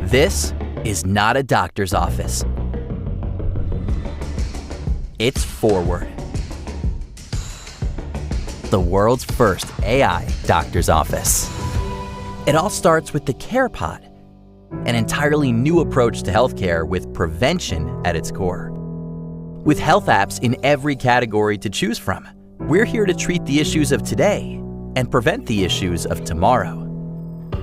This is not a doctor's office. It's Forward, the world's first AI doctor's office. It all starts with the CarePod, an entirely new approach to healthcare with prevention at its core. With health apps in every category to choose from, we're here to treat the issues of today and prevent the issues of tomorrow.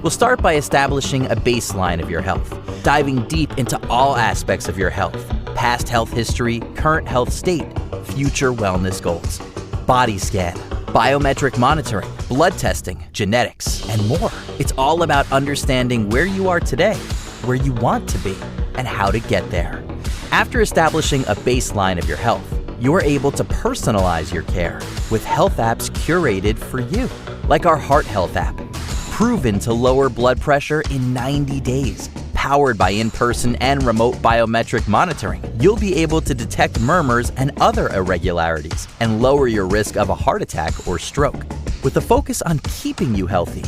We'll start by establishing a baseline of your health, diving deep into all aspects of your health, past health history, current health state, future wellness goals, body scan, biometric monitoring, blood testing, genetics, and more. It's all about understanding where you are today, where you want to be, and how to get there. After establishing a baseline of your health, you're able to personalize your care with health apps curated for you, like our Heart Health app, proven to lower blood pressure in 90 days. Powered by in-person and remote biometric monitoring, you'll be able to detect murmurs and other irregularities and lower your risk of a heart attack or stroke. With a focus on keeping you healthy,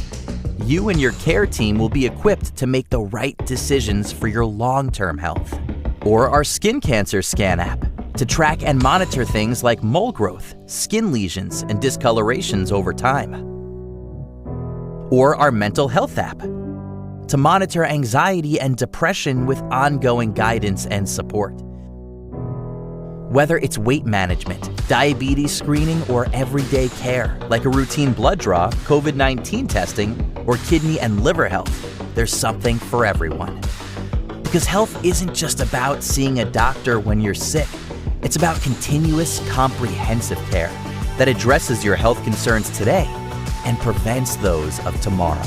you and your care team will be equipped to make the right decisions for your long-term health. Or our Skin Cancer Scan app, to track and monitor things like mole growth, skin lesions, and discolorations over time. Or our Mental Health app, to monitor anxiety and depression with ongoing guidance and support. Whether it's weight management, diabetes screening, or everyday care, like a routine blood draw, COVID-19 testing, or kidney and liver health, there's something for everyone. Because health isn't just about seeing a doctor when you're sick. It's about continuous, comprehensive care that addresses your health concerns today and prevents those of tomorrow.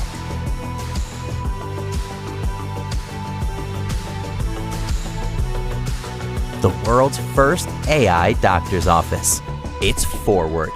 The world's first AI doctor's office. It's Forward.